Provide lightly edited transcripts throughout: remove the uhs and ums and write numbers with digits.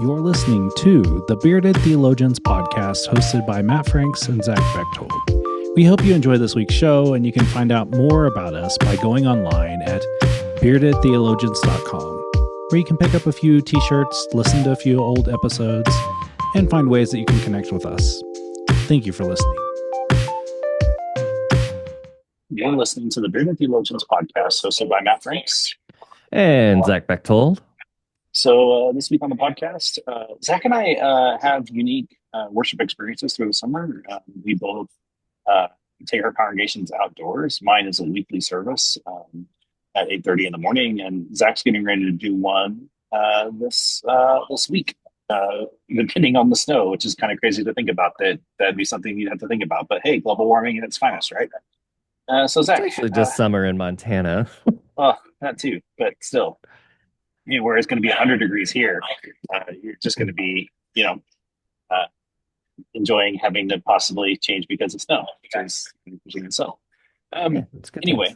You're listening to the Bearded Theologians podcast hosted by Matt Franks and Zach Bechtold. We hope you enjoy this week's show, and you can find out more about us by going online at beardedtheologians.com, where you can pick up a few t-shirts, listen to a few old episodes, and find ways that you can connect with us. Thank you for listening. You're listening to the Bearded Theologians podcast hosted by Matt Franks and Zach Bechtold. So this week on the podcast, Zach and I have unique worship experiences through the summer. We both take our congregations outdoors. Mine is a weekly service at 8:30 in the morning, and Zach's getting ready to do one this week, depending on the snow, which is kind of crazy to think about. That'd be something you'd have to think about. But hey, global warming at its finest, right? So Zach, it's actually just summer in Montana. Oh, that too, but still. Where it's going to be 100 degrees here, you're just going to be, enjoying having to possibly change because of snow, because so. Anyway,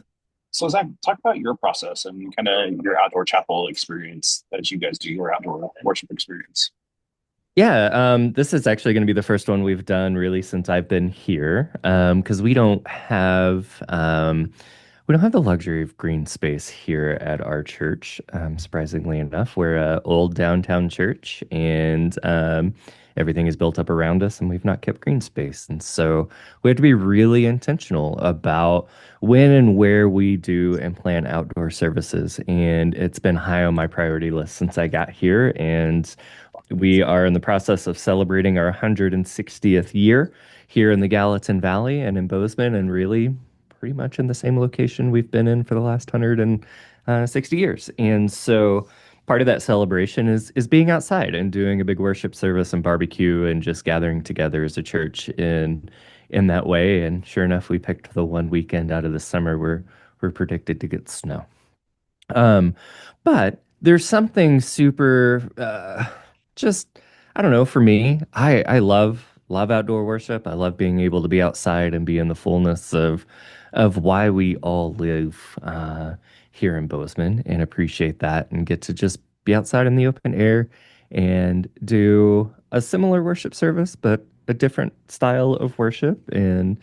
so Zach, talk about your process and kind of your outdoor chapel experience as you guys do your outdoor worship experience. Yeah, this is actually going to be the first one we've done really since I've been here, because we don't have the luxury of green space here at our church. Surprisingly enough, we're an old downtown church, and everything is built up around us, and we've not kept green space. And so we have to be really intentional about when and where we do and plan outdoor services. And it's been high on my priority list since I got here. And we are in the process of celebrating our 160th year here in the Gallatin Valley and in Bozeman, and really pretty much in the same location we've been in for the last 160 years. And so part of that celebration is being outside and doing a big worship service and barbecue and just gathering together as a church in that way. And sure enough, we picked the one weekend out of the summer where we're predicted to get snow. But there's something super I don't know, for me, I love outdoor worship. I love being able to be outside and be in the fullness of why we all live here in Bozeman, and appreciate that and get to just be outside in the open air and do a similar worship service, but a different style of worship. And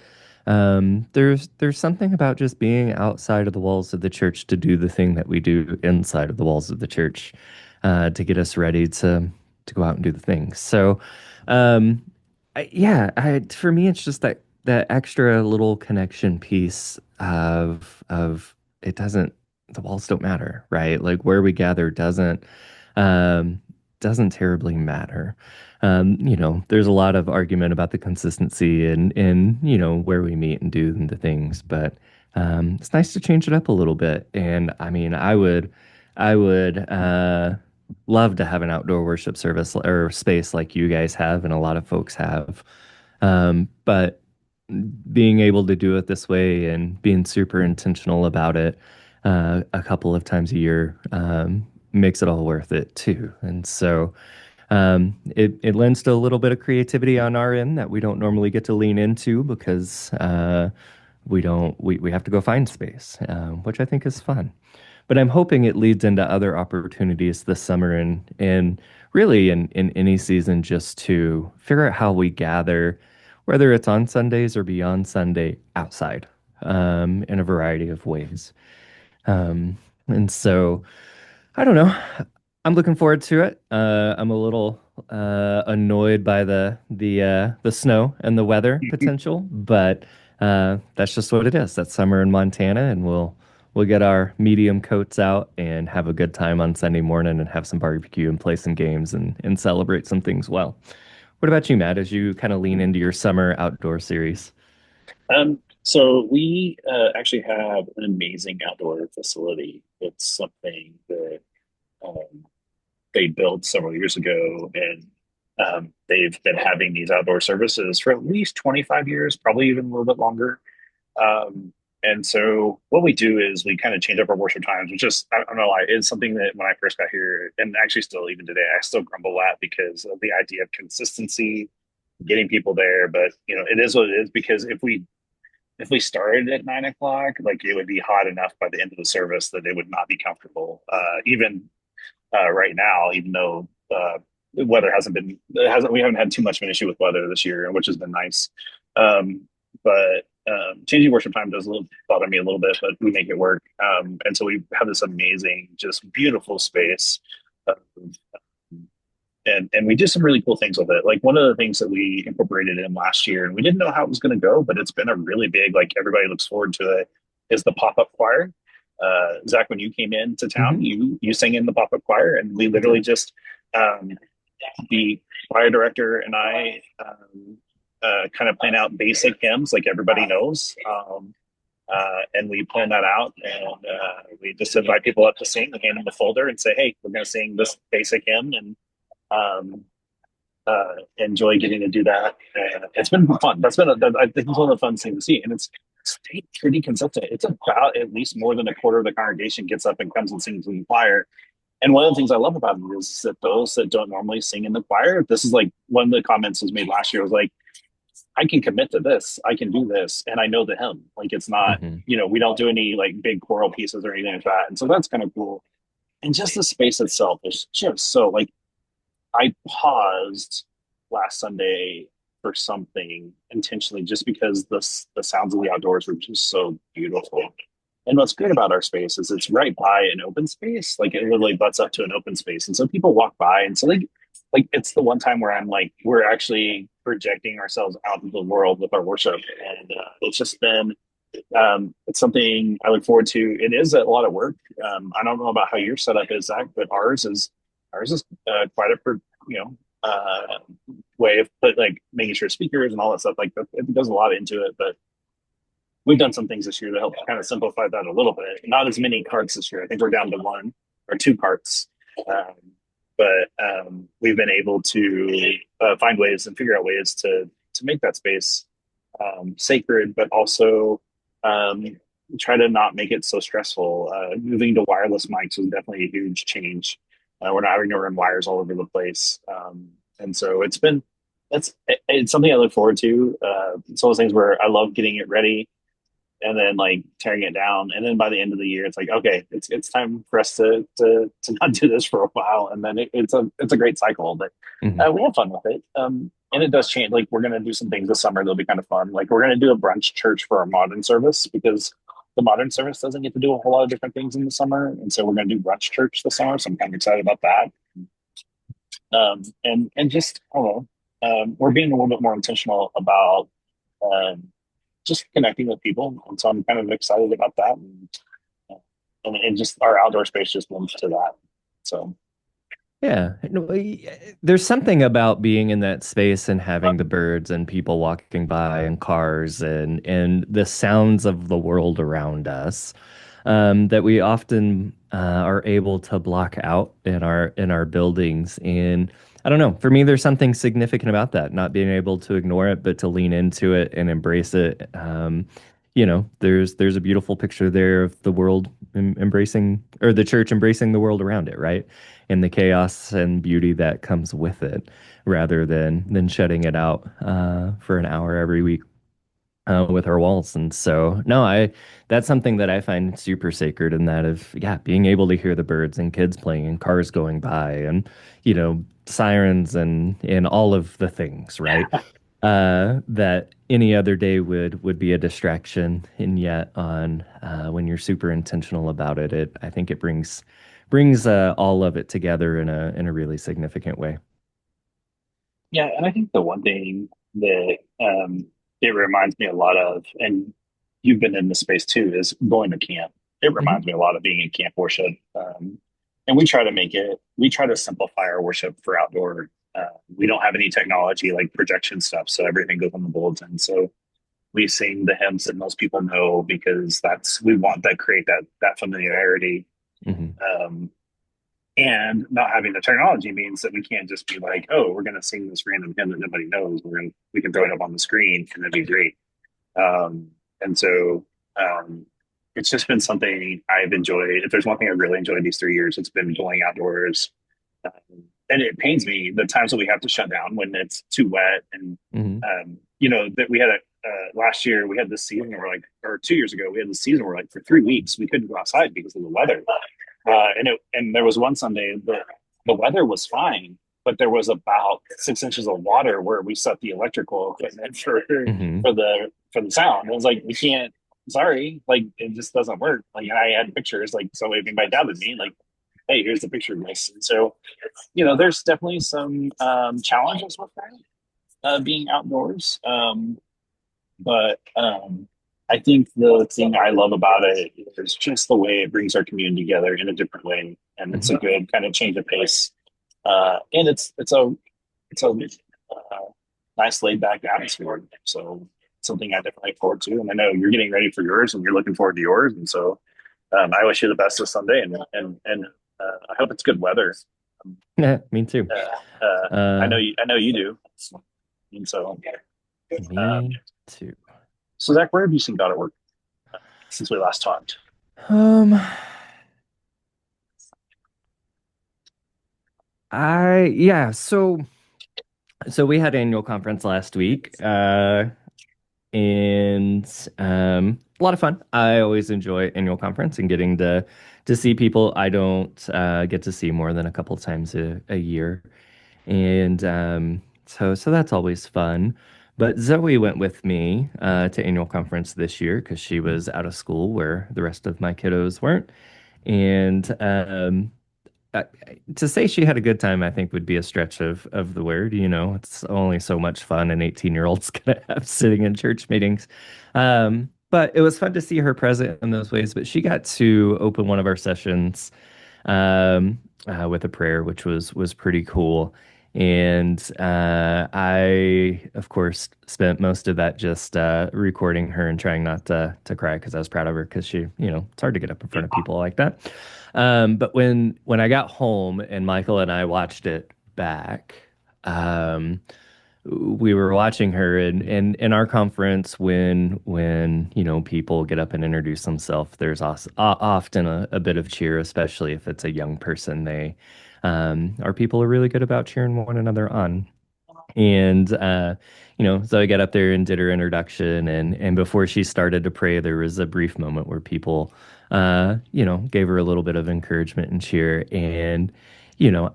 there's something about just being outside of the walls of the church to do the thing that we do inside of the walls of the church to get us ready to go out and do the things. So, for me, it's just that extra little connection piece of it doesn't, the walls don't matter, right? Like where we gather doesn't terribly matter. There's a lot of argument about the consistency and where we meet and do the things, but it's nice to change it up a little bit. And I mean, I would love to have an outdoor worship service or space like you guys have and a lot of folks have. But being able to do it this way and being super intentional about it a couple of times a year makes it all worth it too. And so it lends to a little bit of creativity on our end that we don't normally get to lean into because we have to go find space, which I think is fun. But I'm hoping it leads into other opportunities this summer and really in any season, just to figure out how we gather, whether it's on Sundays or beyond Sunday, outside in a variety of ways. And so I don't know. I'm looking forward to it. I'm a little annoyed by the snow and the weather potential, but that's just what it is. That's summer in Montana, and we'll get our medium coats out and have a good time on Sunday morning and have some barbecue and play some games and celebrate some things well. What about you, Matt, as you kind of lean into your summer outdoor series? So we actually have an amazing outdoor facility. It's something that they built several years ago, and they've been having these outdoor services for at least 25 years, probably even a little bit longer. And so what we do is we kind of change up our worship times, which is, I don't know, it's something that when I first got here, and actually still even today, I still grumble at because of the idea of consistency, getting people there. But, it is what it is, because if we started at 9 o'clock, like it would be hot enough by the end of the service that it would not be comfortable. Even right now, even though weather we haven't had too much of an issue with weather this year, which has been nice. But changing worship time does bother me a little bit, but we make it work. And so we have this amazing, just beautiful space. And we did some really cool things with it. Like one of the things that we incorporated in last year, and we didn't know how it was going to go, but it's been a really big, like everybody looks forward to it, is the pop-up choir. Zach, when you came into town, you sang in the pop-up choir, and we literally just the choir director and I kind of plan out basic hymns like everybody knows. And we plan that out, and we just invite people up to sing, hand them a folder and say, hey, we're going to sing this basic hymn, and enjoy getting to do that. It's been fun. I think it's one of the fun things to see, and it's stayed pretty consistent. It's about at least more than a quarter of the congregation gets up and comes and sings in the choir. And one of the things I love about it is that those that don't normally sing in the choir, this is like one of the comments was made last year was like, I can commit to this, I can do this, and I know the hymn. Like it's not, we don't do any like big choral pieces or anything like that. And so that's kind of cool. And just the space itself is just so like, I paused last Sunday for something intentionally just because the sounds of the outdoors were just so beautiful. And what's great about our space is it's right by an open space. Like it literally butts up to an open space. And so people walk by. And so like it's the one time where I'm like, we're actually projecting ourselves out into the world with our worship. And it's just been, it's something I look forward to. It is a lot of work. I don't know about how your setup is, Zach, but ours is quite a way of like making sure speakers and all that stuff like that. It does a lot into it, but we've done some things this year to help kind of simplify that a little bit. Not as many carts this year. I think we're down to 1 or 2 carts, but we've been able to find ways and figure out ways to make that space sacred, but also try to not make it so stressful. Moving to wireless mics was definitely a huge change. We're not having to run wires all over the place. And so it's something I look forward to. It's one of those things where I love getting it ready and then like tearing it down. And then by the end of the year, it's like, okay, it's time for us to not do this for a while. And then it's a great cycle, but we have fun with it. And it does change. Like we're going to do some things this summer. That'll be kind of fun. Like we're going to do a brunch church for our modern service because the modern service doesn't get to do a whole lot of different things in the summer. And so we're going to do brunch church this summer. So I'm kind of excited about that. And just, I don't know, we're being a little bit more intentional about just connecting with people. And so I'm kind of excited about that. And just our outdoor space just lends to that. So. Yeah, there's something about being in that space and having the birds and people walking by and cars and the sounds of the world around us that we often are able to block out in our buildings. And I don't know, for me, there's something significant about that, not being able to ignore it, but to lean into it and embrace it. There's a beautiful picture there of the world embracing, or the church embracing the world around it, right? And the chaos and beauty that comes with it, rather than shutting it out for an hour every week with our walls. And so, no, that's something that I find super sacred, in that of, being able to hear the birds and kids playing and cars going by and, sirens and all of the things, right? That any other day would be a distraction. And yet when you're super intentional about it, I think it brings all of it together in a really significant way. Yeah, and I think the one thing that it reminds me a lot of, and you've been in this space too, is going to camp. It reminds me a lot of being in camp worship. And we try to simplify our worship for outdoor. We don't have any technology like projection stuff, so everything goes on the bulletin. So we sing the hymns that most people know because we want to create that familiarity. And not having the technology means that we can't just be like, oh, we're going to sing this random hymn that nobody knows. We can throw it up on the screen and it'd be great. And so it's just been something I've enjoyed. If there's one thing I really enjoyed these 3 years, it's been going outdoors. And it pains me the times that we have to shut down when it's too wet. And, that we had last year, we had this season where or 2 years ago, we had this season where for 3 weeks, we couldn't go outside because of the weather. And there was one Sunday that the weather was fine, but there was about 6 inches of water where we set the electrical equipment Hmm. for the sound. It was like, we can't. Sorry, like it just doesn't work. Like, and I had pictures, like, so if anybody doubted me, like, hey, here's the picture of this. And so, there's definitely some challenges with that, being outdoors. But I think the thing I love about it is just the way it brings our community together in a different way, and it's a Hmm. good kind of change of pace. And it's a nice laid back atmosphere. So something I definitely look forward to. And I know you're getting ready for yours, and you're looking forward to yours. And so I wish you the best this Sunday, and I hope it's good weather. Um, Yeah, me too. I know Uh, you do. And so, um, Me too. so Zach, where have you seen God at work since we last talked? Um, yeah, so we had annual conference last week, and a lot of fun. I always enjoy annual conference and getting to see people I don't get to see more than a couple times a year. And so that's always fun. But Zoe went with me to annual conference this year because she was out of school where the rest of my kiddos weren't. And uh, to say she had a good time, I think would be a stretch of the word. It's only so much fun an 18-year-old's gonna have sitting in church meetings. But it was fun to see her present in those ways. But she got to open one of our sessions with a prayer, which was pretty cool. And I, of course, spent most of that just recording her and trying not to cry because I was proud of her because it's hard to get up in front of people like that. But when I got home and Michael and I watched it back, um, we were watching her and in our conference when people get up and introduce themselves, there's often a bit of cheer, especially if it's a young person. Our people are really good about cheering one another on. And Zoe got up there and did her introduction, and before she started to pray, there was a brief moment where people, gave her a little bit of encouragement and cheer. And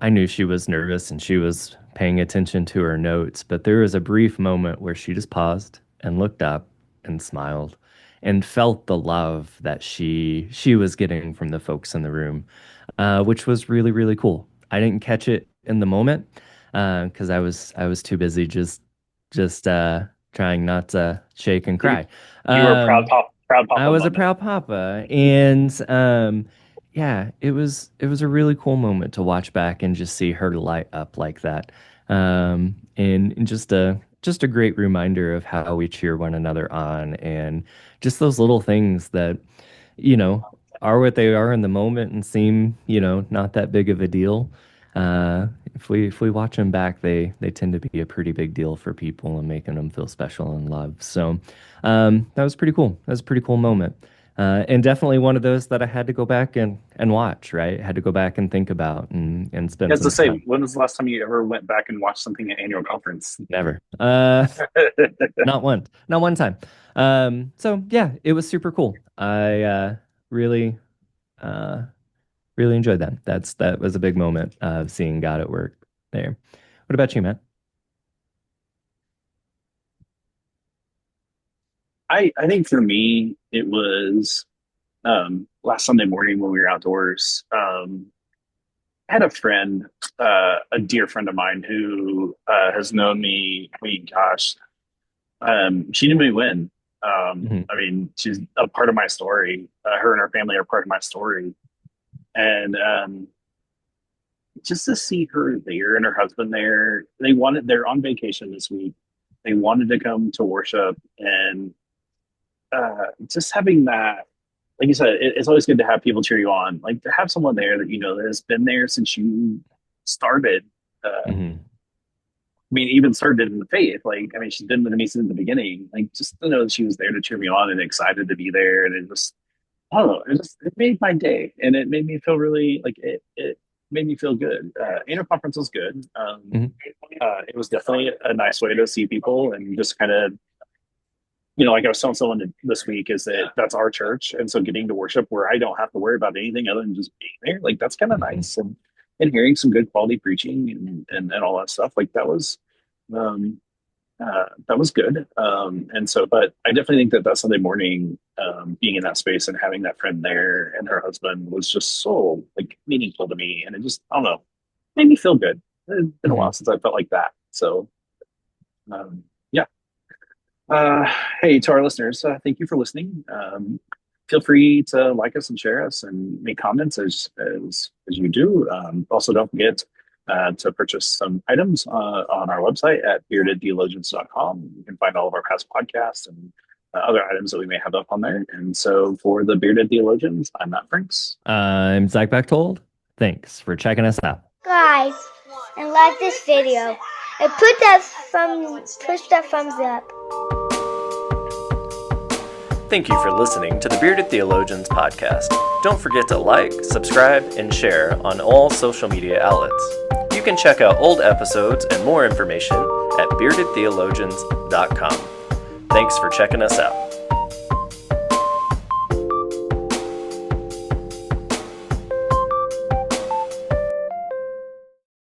I knew she was nervous and she was paying attention to her notes, but there was a brief moment where she just paused and looked up and smiled and felt the love that she was getting from the folks in the room, which was really, really cool. I didn't catch it in the moment because I was too busy just trying not to shake and You, cry. you were a Um, proud I papa was a moment. proud papa, and yeah, it was a really cool moment to watch back and just see her light up like that, and just a great reminder of how we cheer one another on, and just those little things that you know are what they are in the moment and seem not that big of a deal. If we watch them back, they tend to be a pretty big deal for people and making them feel special and loved. So that was pretty cool. That was a pretty cool moment. And definitely one of those that I had to go back and watch, right? Had to go back and think about and spend As to some say, time. when was the last time you ever went back and watched something at annual conference? Never. Not one. Not one time. So yeah, it was super cool. I really uh really enjoyed that. That was a big moment of seeing God at work there. What about you, Matt? I think for me, it was last Sunday morning when we were outdoors. I had a friend, a dear friend of mine who has known me, gosh, she knew me when. Hmm. I mean, she's a part of my story. Her and her family are part of my story. And just to see her there and her husband there, they're on vacation this week. They wanted to come to worship, and just having that, like you said, it's always good to have people cheer you on. Like to have someone there that that has been there since you started. I Hmm. mean, even started in the faith. Like, I mean, she's been with me since the beginning. Like, just to know that she was there to cheer me on and excited to be there, and it just, I don't know, it made my day, and it made me feel really like it made me feel good. Annual conference was good. Hmm. It was definitely a nice way to see people and just kind of like I was telling someone this week, is that that's our church, and so getting to worship where I don't have to worry about anything other than just being there, like that's kind of Hmm. nice. And and hearing some good quality preaching and all that stuff. Like um, that was good. And so, but I definitely think that Sunday morning, being in that space and having that friend there and her husband was just so like meaningful to me. And it just, I don't know, made me feel good. It's been a Mhm. while since I felt like that. So, yeah. Uh, hey, to our listeners, thank you for listening. Feel free to like us and share us and make comments as you do. Also, don't forget to purchase some items on our website at beardedtheologians.com. You can find all of our past podcasts and other items that we may have up on there. And so, for the Bearded Theologians, I'm Matt Franks. I'm Zach Bechtold. Thanks for checking us out. Guys, and like this video and push that thumbs up. Thank you for listening to the Bearded Theologians podcast. Don't forget to like, subscribe, and share on all social media outlets. You can check out old episodes and more information at beardedtheologians.com. Thanks for checking us out.